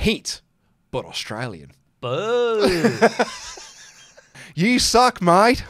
Heat, but Australian. Boo! You suck, mate.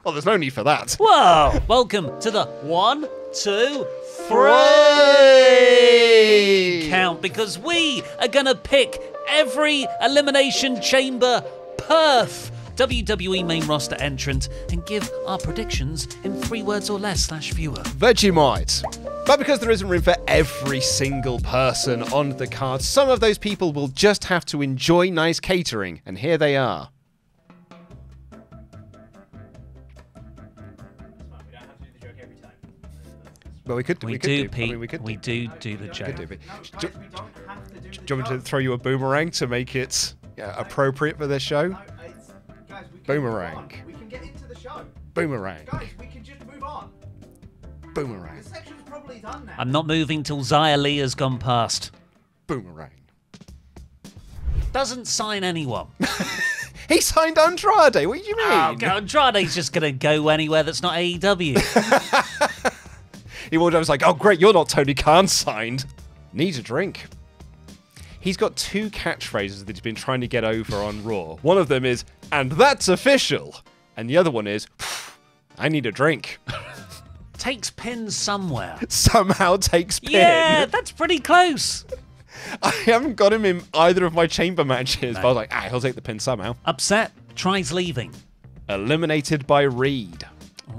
Well, there's no need for that. Whoa! Welcome to the 1, 2, 3 count, because we are going to pick every Elimination Chamber Perth WWE main roster entrant and give our predictions in 3 words or less / fewer. Vegemite. But because there isn't room for every single person on the card, some of those people will just have to enjoy nice catering, and here they are. Well, we could do. We do, Pete. I mean, we do the joke. Do you want me to throw you a boomerang to make it appropriate for this show? Boomerang. We can get into the show. Boomerang. Guys, we can just move on. Boomerang. This section's probably done now. I'm not moving till Xia Li has gone past. Boomerang. Doesn't sign anyone. He signed Andrade. What do you mean? Oh, Andrade's just going to go anywhere that's not AEW. He was like, oh, great, you're not Tony Khan signed. Need a drink. He's got 2 catchphrases that he's been trying to get over on Raw. One of them is, and that's official. And the other one is, I need a drink. Takes pin somewhere. Somehow takes pin. Yeah, that's pretty close. I haven't got him in either of my chamber matches, but I was like, he'll take the pin somehow. Upset, tries leaving. Eliminated by Reed. I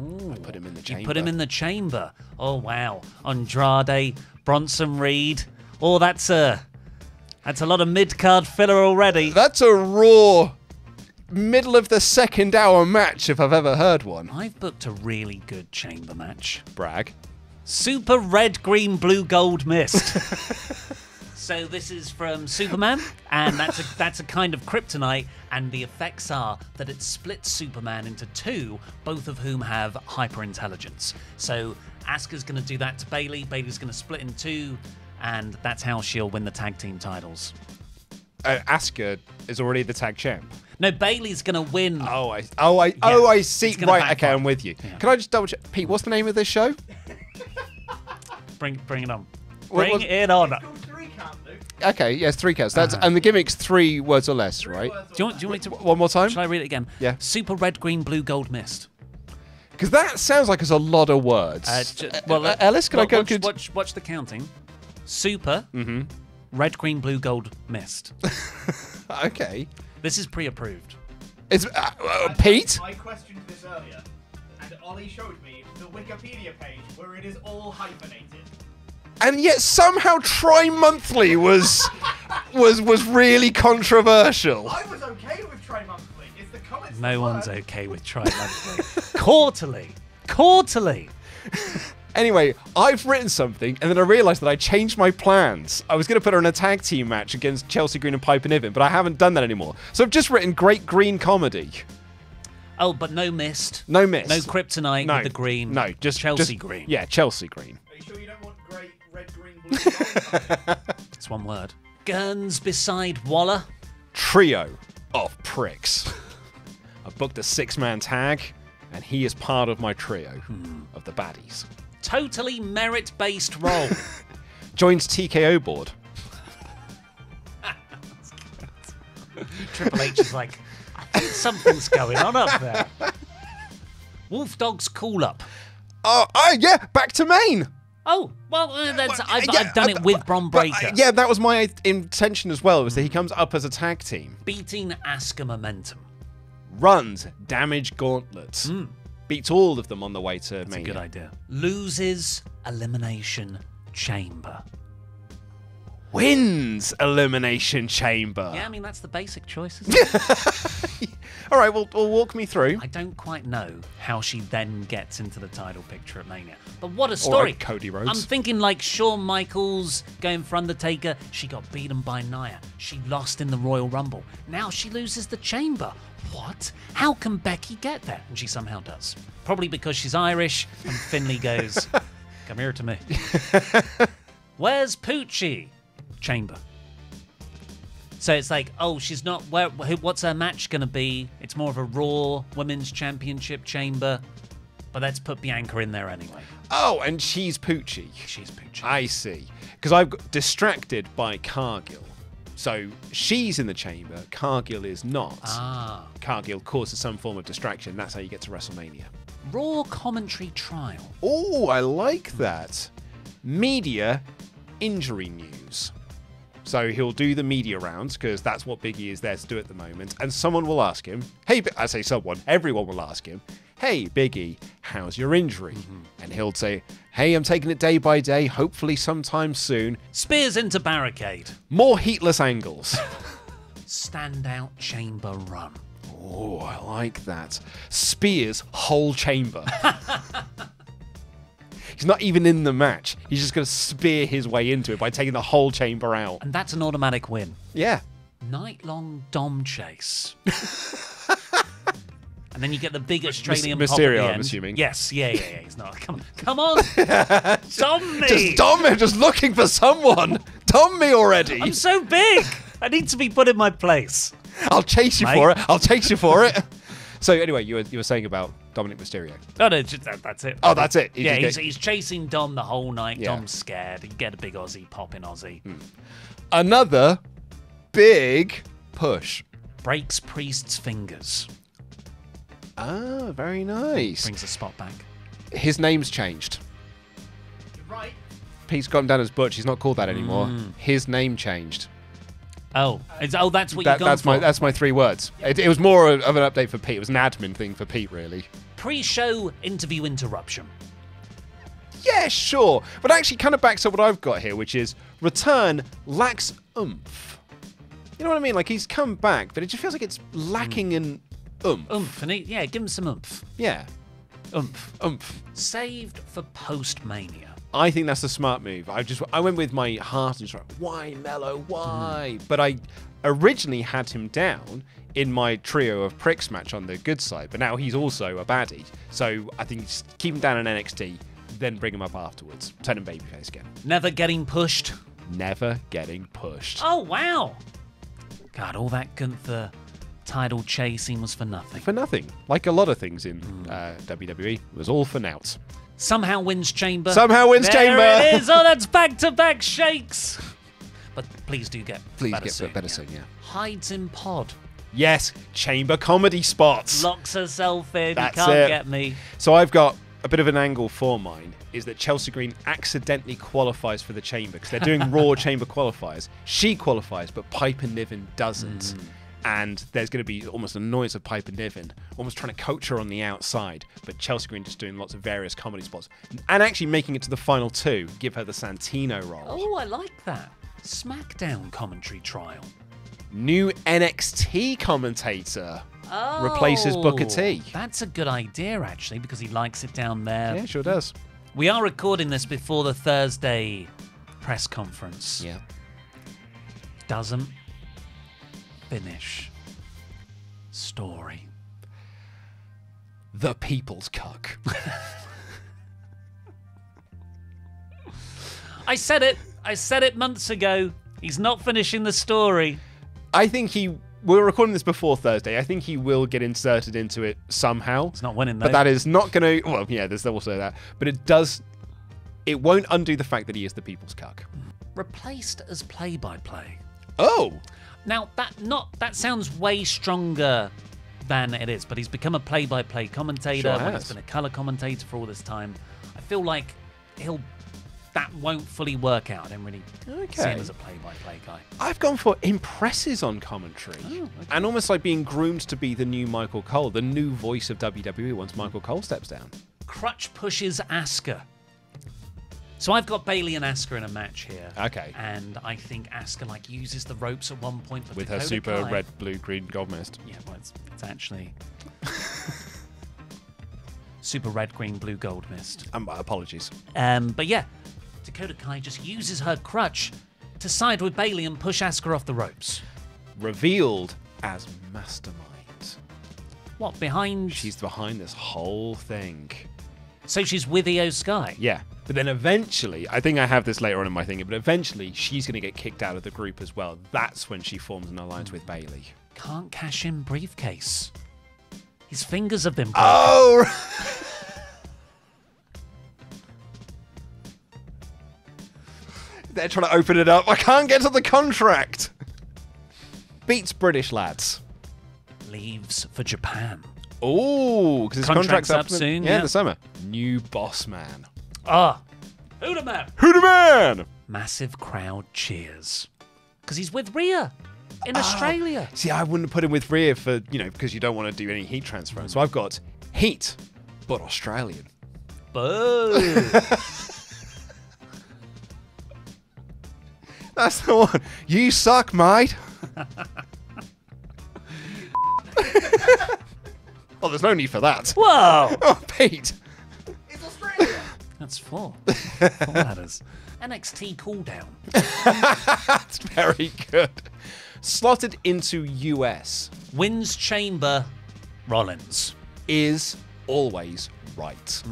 put him in the chamber. You put him in the chamber. Oh, wow. Andrade, Bronson Reed. Oh, that's a lot of mid-card filler already. That's a Raw middle of the 2nd hour match if I've ever heard one. I've booked a really good chamber match. Brag. Super red, green, blue, gold mist. So this is from Superman, and that's a kind of kryptonite, and the effects are that it splits Superman into 2, both of whom have hyper-intelligence. So Asuka's going to do that to Bayley, Bayley's going to split in 2, and that's how she'll win the tag team titles. Asuka is already the tag champ. No, Bayley's going to win. I see. Right, okay, I'm with you. Yeah. Can I just double check? Pete, what's the name of this show? Bring it on. Bring it on. Okay, yes, 3 counts. That's and the gimmick's 3 words or less, right? Do you want me to one more time? Shall I read it again? Yeah. Super red, green, blue, gold mist. Because that sounds like it's a lot of words. Ellis, can I go? Watch the counting. Super. Red, green, blue, gold mist. Okay. This is pre-approved. It's Pete. I questioned this earlier, and Ollie showed me the Wikipedia page where it is all hyphenated. And yet somehow tri-monthly was really controversial. I was okay with tri-monthly. It's the comments. No one's okay with tri-monthly. Quarterly. Anyway, I've written something, and then I realised that I changed my plans. I was going to put her in a tag team match against Chelsea Green and Piper Niven, but I haven't done that anymore. So I've just written Great Green Comedy. Oh, but no mist. No mist. No kryptonite with the green. No, just Chelsea Green. Yeah, Chelsea Green. Are you sure you don't want great red, green, blue, gold? It's one word. Guns beside Waller. Trio of pricks. I've booked a 6-man tag, and he is part of my trio of the baddies. Totally merit-based role. Joins TKO board. Triple H is like, I think something's going on up there. Wolf Dog's call up. Oh, yeah, back to Maine. Oh, well, I've done it with Bron Breakker. Yeah, that was my intention as well, was that he comes up as a tag team. Beating Asuka momentum. Runs Damage Gauntlets. Beats all of them on the way to Mania. That's a good idea. Loses Elimination Chamber. Wins Elimination Chamber. Yeah, I mean, that's the basic choice, isn't it? All right, well, walk me through. I don't quite know how she then gets into the title picture at Mania. But what a story. Or Cody Rhodes. I'm thinking like Shawn Michaels going for Undertaker. She got beaten by Nia. She lost in the Royal Rumble. Now she loses the Chamber. What? How can Becky get there? And she somehow does. Probably because she's Irish and Finlay goes, come here to me. Where's Poochie? Chamber. So it's like, oh, she's not. What's her match going to be? It's more of a Raw Women's Championship chamber. But let's put Bianca in there anyway. Oh, and she's Poochie. She's Poochie. I see. Because I've got distracted by Cargill. So she's in the chamber, Cargill is not. Ah. Cargill causes some form of distraction. That's how you get to WrestleMania. Raw commentary trial. Oh, I like that. Media injury news. So he'll do the media rounds because that's what Biggie is there to do at the moment. And someone will ask him, hey, I say someone, everyone will ask him, hey, Biggie, how's your injury? And he'll say, hey, I'm taking it day by day, hopefully sometime soon. Spears into barricade. More heatless angles. Standout chamber run. Oh, I like that. Spears whole chamber. He's not even in the match. He's just going to spear his way into it by taking the whole chamber out. And that's an automatic win. Yeah. Night-long Dom chase. And then you get the big Australian pop Mysterio, at the I'm end. assuming. Yes, yeah. He's not. Come on. Dom me. Just Dom me, just looking for someone. Dom me already. I'm so big. I need to be put in my place. I'll chase you Mate. for it. I'll chase you for it. So anyway, you were saying about Dominic Mysterio. No, that's it. Oh, that's it. Yeah, he's chasing Dom the whole night. Yeah. Dom's scared. He get a big Aussie pop in Aussie. Another big push. Breaks Priest's fingers. Ah, very nice. Brings the spot back. His name's changed. You're right. Pete's got him down as Butch. He's not called that anymore. His name changed. Oh, that's what you've gone for. That's my 3 words. It was more of an update for Pete. It was an admin thing for Pete, really. Pre-show interview interruption. Yeah, sure. But actually kind of backs up what I've got here, which is return lacks oomph. You know what I mean? Like, he's come back, but it just feels like it's lacking in oomph. Oomph, and yeah, give him some oomph. Yeah. Oomph. Oomph. Saved for post-mania. I think that's a smart move. I went with my heart and just like, why, Mello, why? But I originally had him down in my trio of pricks match on the good side, but now he's also a baddie. So I think just keep him down in NXT, then bring him up afterwards. Turn him babyface again. Never getting pushed. Never getting pushed. Oh, wow. God, all that Gunther title chasing was for nothing. For nothing. Like a lot of things in WWE, it was all for nought. Somehow wins Chamber. Somehow wins Chamber. There it is. Oh, that's back-to-back shakes. But please do get better soon. Yeah. Hides in pod. Yes, Chamber comedy spots. Locks herself in. That's You can't it. get me. So I've got a bit of an angle for mine, is that Chelsea Green accidentally qualifies for the Chamber because they're doing Raw Chamber qualifiers. She qualifies, but Piper Niven doesn't. And there's going to be almost a noise of Piper Niven, almost trying to coach her on the outside, but Chelsea Green just doing lots of various comedy spots. And actually making it to the final 2, give her the Santino role. Oh, I like that. SmackDown commentary trial. New NXT commentator Oh, replaces Booker T. That's a good idea, actually, because he likes it down there. Yeah, sure does. We are recording this before the Thursday press conference. Yeah. Doesn't finish story. The people's cuck. I said it months ago. He's not finishing the story. I think we're recording this before Thursday. I think he will get inserted into it somehow. He's not winning, though. But that is not going to... Well, yeah, there's also that. But it won't undo the fact that he is the people's cuck. Replaced as play-by-play. Oh! Now, that sounds way stronger than it is, but he's become a play-by-play commentator. Sure When has. he's been a colour commentator for all this time. I feel like that won't fully work out. I don't really see him as a play-by-play guy. I've gone for impresses on commentary. Oh, okay. And almost like being groomed to be the new Michael Cole, the new voice of WWE once Michael Cole steps down. Crutch pushes Asuka. So I've got Bayley and Asuka in a match here. Okay. And I think Asuka uses the ropes at one point With her Dakota super Kai. red, blue, green gold mist. Yeah, well, it's actually super red, green, blue, gold mist. Apologies. But yeah, Dakota Kai just uses her crutch to side with Bayley and push Asuka off the ropes. Revealed as Mastermind. What, behind? She's behind this whole thing. So she's with Io Sky. Yeah. But then eventually, I think I have this later on in my thinking, but eventually she's going to get kicked out of the group as well. That's when she forms an alliance with Bayley. Can't cash in briefcase. His fingers have been broken. Oh! They're trying to open it up. I can't get to the contract. Beats British lads. Leaves for Japan. Oh, because his Contract's contract's up soon, Yeah, yeah. in the summer. New boss man. Ah, who the man? Who the man? Massive crowd cheers. Because he's with Rhea in Australia. See, I wouldn't put him with Rhea for, because you don't want to do any heat transfer. So I've got heat, but Australian. Boo. That's the one. You suck, mate. Oh, there's no need for that. Whoa. Oh, Pete. It's Australia. That's four. Four letters. NXT cooldown. That's very good. Slotted into US Wins Chamber. Rollins. is always right.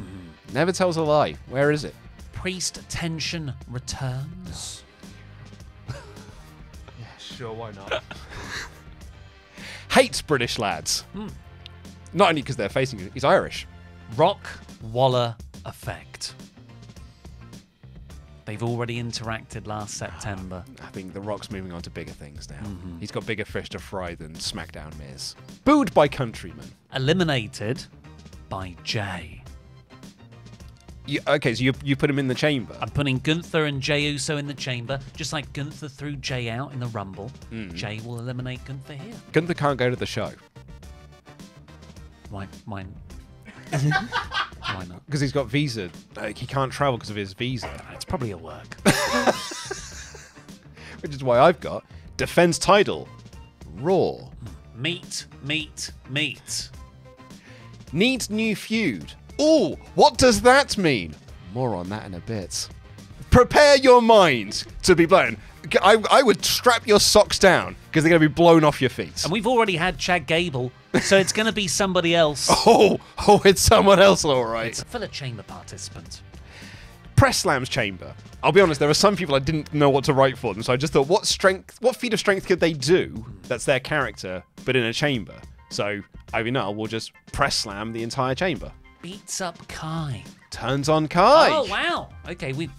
Never tells a lie. Where is it? Priest tension returns. Sure, why not? Hates British lads. Not only because they're facing him, he's Irish. Rock Waller effect. They've already interacted last September. I think The Rock's moving on to bigger things now. He's got bigger fish to fry than SmackDown Miz. Booed by countrymen. Eliminated by Jay. Okay, so you put him in the chamber. I'm putting Gunther and Jey Uso in the chamber, just like Gunther threw Jay out in the Rumble. Jay will eliminate Gunther here. Gunther can't go to the show Why not? because he's got visa. Like, he can't travel because of his visa, It's probably a work. which is why I've got defense title, Raw. Meat. Needs new feud. Ooh, what does that mean? More on that in a bit. Prepare your mind to be blown. I would strap your socks down because they're going to be blown off your feet. And we've already had Chad Gable, so it's going to be somebody else. Oh, it's someone else, all right. It's a filler chamber participant. Press Slam's chamber. I'll be honest, there are some people I didn't know what to write for them, so I just thought, what feat of strength could they do that's their character, but in a chamber? So, we'll just press slam the entire chamber. Beats up Kai. Turns on Kai. Oh, wow. Okay, we've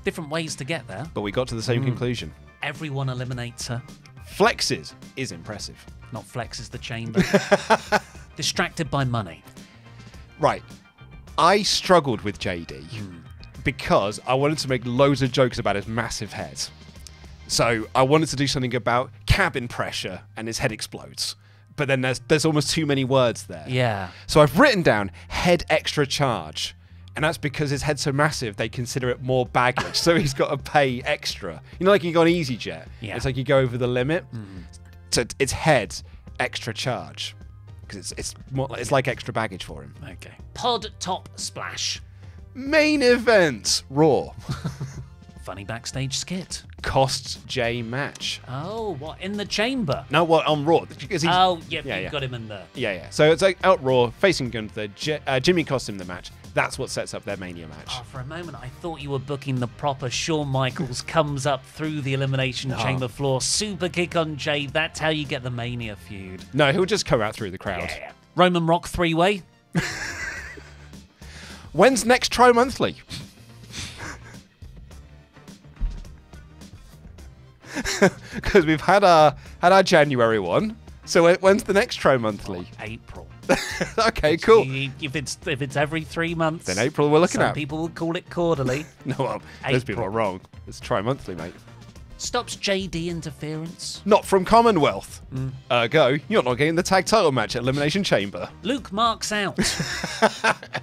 different ways to get there. But we got to the same conclusion. Everyone eliminates her. Flexes is impressive. Not flexes the chamber. Distracted by money. Right. I struggled with JD because I wanted to make loads of jokes about his massive head. So I wanted to do something about cabin pressure and his head explodes. But then there's almost too many words there. Yeah. So I've written down head extra charge. And that's because his head's so massive, they consider it more baggage. So he's got to pay extra. You know, like you go on EasyJet. Yeah. It's like you go over the limit. So it's head extra charge. Because it's like extra baggage for him. Okay. Pod top splash. Main event, Raw. Funny backstage skit. Costs Jay match. Oh, what? In the chamber? No, what, on Raw. Because he's, Oh, yep, Yeah, you've yeah. got him in there. Yeah. So it's like out Raw, facing Gunther. Jimmy cost him the match. That's what sets up their Mania match. Oh, for a moment, I thought you were booking the proper Shawn Michaels comes up through the Elimination Chamber floor. Super kick on Jay. That's how you get the Mania feud. No, he'll just come out through the crowd. Yeah. Roman Rock three-way. When's next tri-monthly? Because we've had our January one. So when's the next tri-monthly? April. Okay, cool. If it's every 3 months, Then April we're looking some at. people will call it quarterly. No, those people April. are wrong. It's tri-monthly, mate. Stops JD interference. Not from Commonwealth. Ergo, you're not getting the tag title match at Elimination Chamber. Luke marks out.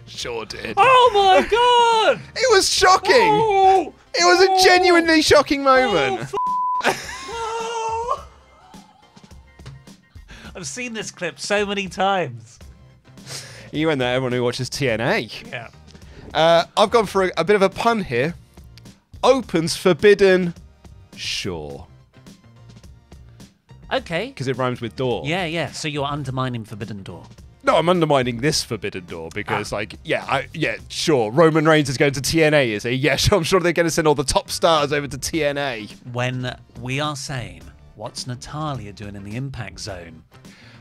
Sure did. Oh my god! It was shocking. Oh! It was a genuinely shocking moment. I've seen this clip so many times. You and that everyone who watches TNA. Yeah. I've gone for a bit of a pun here. Opens forbidden shore. Okay. Because it rhymes with door. Yeah. So you're undermining Forbidden Door. No, I'm undermining this forbidden door because, sure. Roman Reigns is going to TNA, is he? Yeah, sure, I'm sure they're going to send all the top stars over to TNA. When we are saying, what's Natalia doing in the Impact Zone?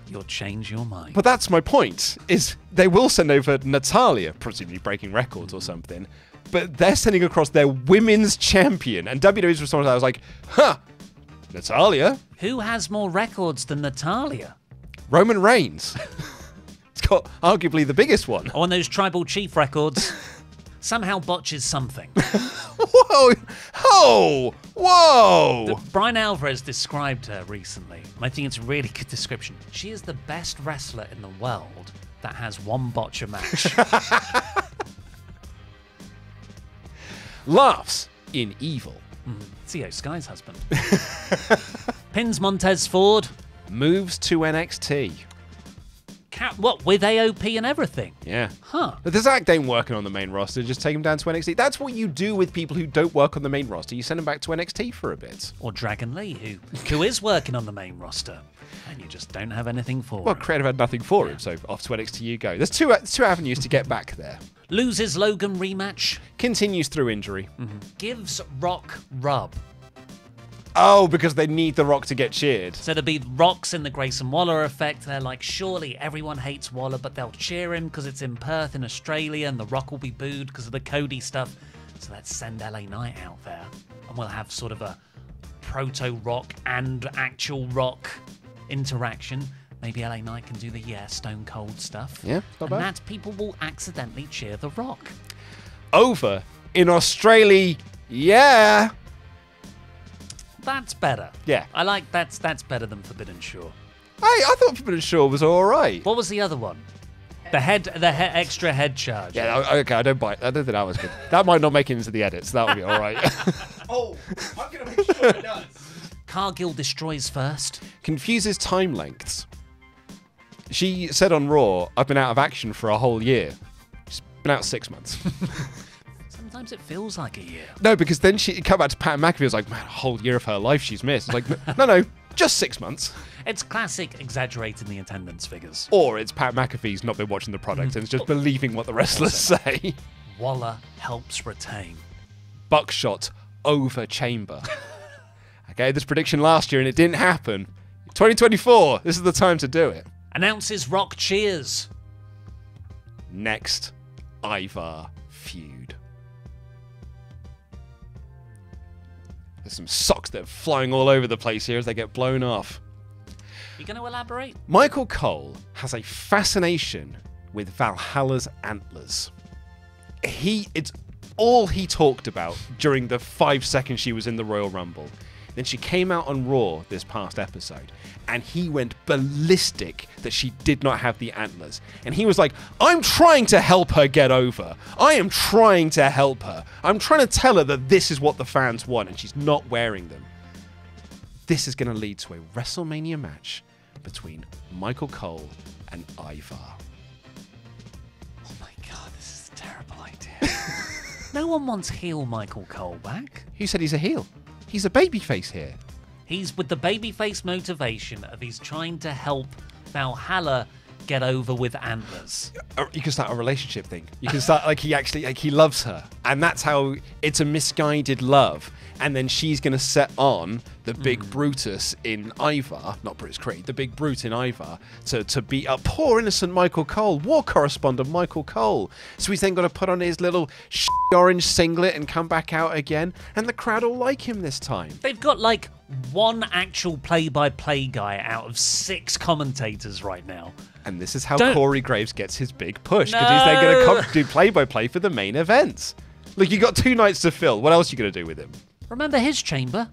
You'll change your mind. But that's my point, is they will send over Natalia, presumably breaking records or something, but they're sending across their women's champion. And WWE's response to that was like, huh, Natalya? Who has more records than Natalya? Roman Reigns. It's got arguably the biggest one. On those tribal chief records, somehow botches something. Whoa! Oh! Whoa! Brian Alvarez described her recently, and I think it's a really good description. She is the best wrestler in the world that has one botch a match. Laughs in evil. Theo Sky's husband. Pins Montez Ford. Moves to NXT. What, with AOP and everything? Yeah. Huh. But the Zack ain't working on the main roster, just take him down to NXT. That's what you do with people who don't work on the main roster. You send them back to NXT for a bit. Or Dragon Lee, who is working on the main roster. And you just don't have anything for Well, him. Creative had nothing for him, so off to NXT you go. There's two avenues to get back there. Loses Logan rematch. Continues through injury. Gives Rock rub. Oh, because they need The Rock to get cheered. So there'll be Rocks in the Grayson Waller effect. They're like, surely everyone hates Waller, but they'll cheer him because it's in Perth in Australia, and The Rock will be booed because of the Cody stuff. So let's send LA Knight out there, and we'll have sort of a proto-Rock and actual Rock interaction. Maybe LA Knight can do the Stone Cold stuff. Yeah, not bad. And that people will accidentally cheer The Rock. Over in Australia, yeah. That's better. Yeah. I like that's better than Forbidden Shore. Hey, I thought Forbidden Shore was all right. What was the other one? The extra head charge. Yeah, okay, I don't bite. I don't think that was good. That might not make it into the edits. That would be all right. Oh, I'm going to make sure it does. Cargill destroys first. Confuses time lengths. She said on Raw, I've been out of action for a whole year. She's been out 6 months. Sometimes it feels like a year. No, because then she come back to Pat McAfee, was like, man, a whole year of her life she's missed. It's like, no, just 6 months. It's classic exaggerating the attendance figures. Or it's Pat McAfee's not been watching the product and it's just believing what the wrestlers say. Waller helps retain. Buckshot over Chamber. I gave this prediction last year and it didn't happen. 2024, this is the time to do it. Announces Rock cheers. Next, Ivar feud. There's some socks that are flying all over the place here as they get blown off. You going to elaborate? Michael Cole has a fascination with Valhalla's antlers. It's all he talked about during the 5 seconds she was in the Royal Rumble. Then she came out on Raw this past episode, and he went ballistic that she did not have the antlers. And he was like, I'm trying to help her get over. I am trying to help her. I'm trying to tell her that this is what the fans want, and she's not wearing them. This is going to lead to a WrestleMania match between Michael Cole and Ivar. Oh my god, this is a terrible idea. No one wants heel Michael Cole back. Who said he's a heel? He's a babyface here. He's with the babyface motivation of he's trying to help Valhalla get over with antlers. You can start a relationship thing. You can start he loves her, and that's how it's a misguided love. And then she's going to set on the big Brutus in Ivar, not Brutus Creed, the big brute in Ivar, to beat up poor innocent Michael Cole, war correspondent Michael Cole. So he's then got to put on his little orange singlet and come back out again, and the crowd will like him this time. They've got like one actual play-by-play guy out of 6 commentators right now. And this is how Don't- Corey Graves gets his big push, because he's then going to do play-by-play for the main events. Look, you got 2 nights to fill. What else are you going to do with him? Remember his chamber?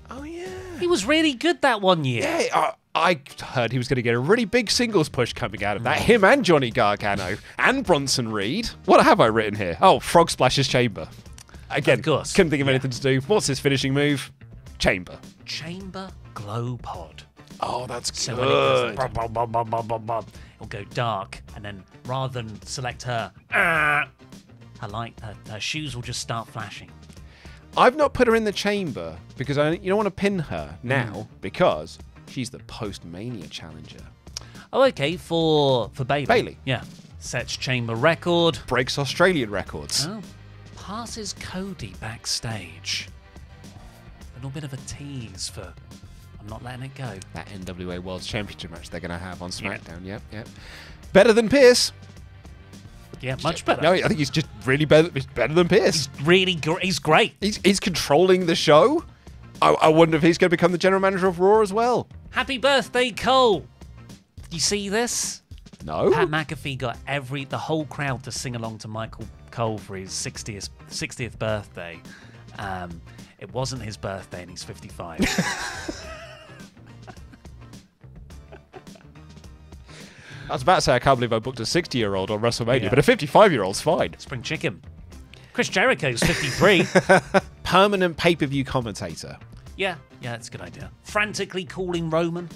Oh, yeah. He was really good that one year. Yeah, I heard he was going to get a really big singles push coming out of that. Him and Johnny Gargano and Bronson Reed. What have I written here? Oh, Frog Splash's Chamber. Again, Of course. couldn't think of anything to do. What's his finishing move? Chamber. Chamber Glow Pod. Oh, that's good. So when it goes, bum, bum, bum, bum, bum, bum, bum, it'll go dark, and then rather than select her, her shoes will just start flashing. I've not put her in the chamber because you don't want to pin her now because she's the post-Mania challenger. Oh, okay, for Bayley. Bayley. Yeah. Sets chamber record. Breaks Australian records. Oh. Passes Cody backstage. A little bit of a tease for I'm not letting it go. That NWA World Championship match they're going to have on SmackDown. Yep. Better than Pierce. Yeah, much better. No, I think he's just really better than Pierce. He's great. He's controlling the show. I wonder if he's going to become the general manager of Raw as well. Happy birthday, Cole. You see this? No. Pat McAfee got the whole crowd to sing along to Michael Cole for his 60th birthday. It wasn't his birthday, and he's 55. I was about to say, I can't believe I booked a 60-year-old on WrestleMania, Yeah. but a 55-year-old's fine. Spring chicken. Chris Jericho's 53. Permanent pay-per-view commentator. Yeah, that's a good idea. Frantically calling Roman.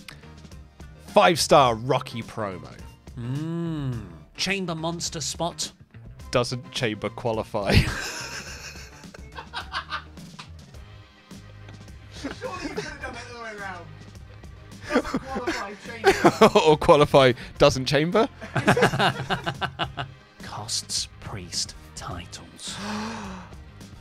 5-star Rocky promo. Chamber monster spot. Doesn't Chamber qualify? Surely you could have done it the other way around. Doesn't qualify Chamber. Or qualify doesn't Chamber? Costs Priest titles.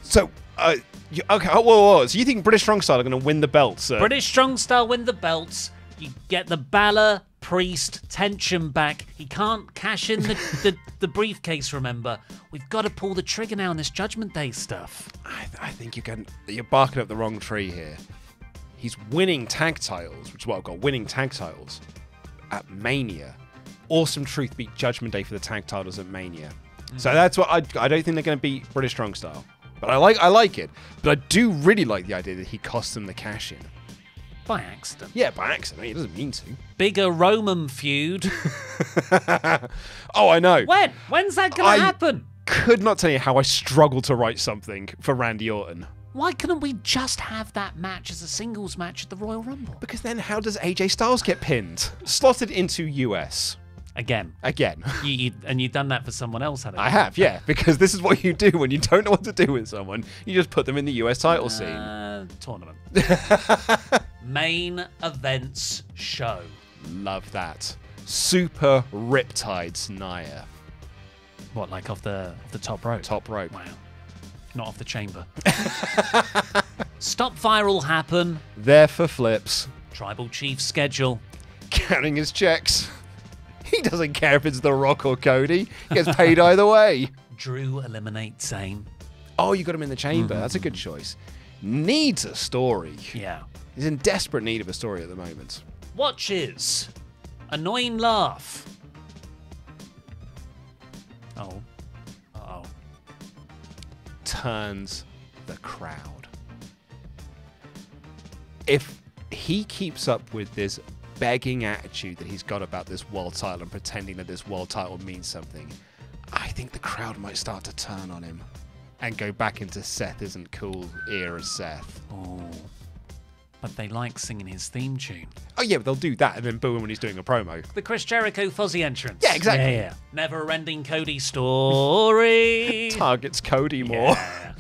So, okay, whoa. So you think British Strong Style are going to win the belts? British Strong Style win the belts. You get the Balor Priest tension back. He can't cash in the briefcase, remember. We've got to pull the trigger now on this Judgment Day stuff. I think you're barking up the wrong tree here. He's winning tag titles, which is what I've got, winning tag titles at Mania. Awesome Truth beat Judgment Day for the tag titles at Mania. So that's what I don't think they're going to beat British Strong Style. But I like it. But I do really like the idea that he cost them the cash in. By accident. Yeah, by accident. He doesn't mean to. Bigger Roman feud. Oh, I know. When's that going to happen? Could not tell you how I struggle to write something for Randy Orton. Why couldn't we just have that match as a singles match at the Royal Rumble? Because then how does AJ Styles get pinned? Slotted into US. Again. And you've done that for someone else, haven't you? I have, yeah. Because this is what you do when you don't know what to do with someone. You just put them in the US title scene. Tournament. Main events show. Love that. Super Riptides Nia. What, like off the top rope? Top rope. Wow. Not off the chamber. Stop viral happen. There for flips. Tribal chief schedule. Counting his checks. He doesn't care if it's The Rock or Cody. He gets paid either way. Drew eliminates Zayn. Oh, you got him in the chamber. That's a good choice. Needs a story. Yeah. He's in desperate need of a story at the moment. Watches. Annoying laugh. Oh. Uh-oh. Turns the crowd. If he keeps up with this begging attitude that he's got about this world title and pretending that this world title means something, I think the crowd might start to turn on him and go back into Seth isn't cool era Seth. Oh. But they like singing his theme tune. Oh yeah, but they'll do that and then boo him when he's doing a promo. The Chris Jericho Fozzy entrance. Yeah, exactly. Yeah. Never-ending Cody story. Targets Cody more. Yeah.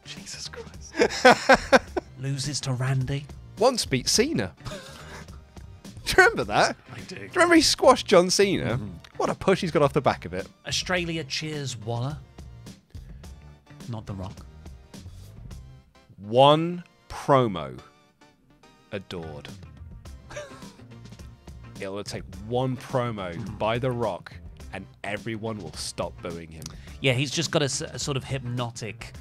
Jesus Christ. Loses to Randy. Once beat Cena. Do you remember that? I do. Do you remember he squashed John Cena? What a push he's got off the back of it. Australia cheers Waller. Not The Rock. One promo. Adored. It'll take one promo by The Rock and everyone will stop booing him. Yeah, he's just got a sort of hypnotic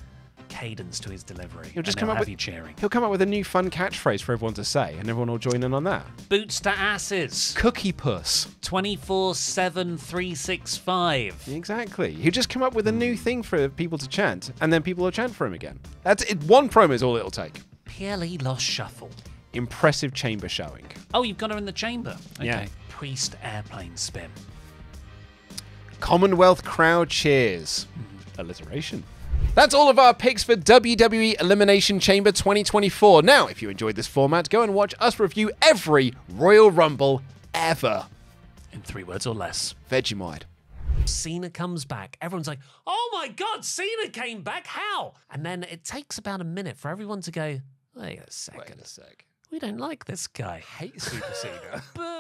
cadence to his delivery. He'll just and come up have with you cheering. He'll come up with a new fun catchphrase for everyone to say and everyone will join in on that. Boots to asses. Cookie puss. 24/7 365. Exactly. He'll just come up with a new thing for people to chant and then people will chant for him again. That's it. One promo is all it'll take. PLE lost shuffle. Impressive chamber showing. Oh, you've got her in the chamber. Okay. Yeah. Priest airplane spin. Commonwealth crowd cheers. Alliteration. That's all of our picks for WWE Elimination Chamber 2024. Now, if you enjoyed this format, go and watch us review every Royal Rumble ever. In 3 words or less. Vegemite. Cena comes back. Everyone's like, oh my God, Cena came back. How? And then it takes about a minute for everyone to go, wait a second. Wait a sec. We don't like this guy. Hate Super Cena. Boo!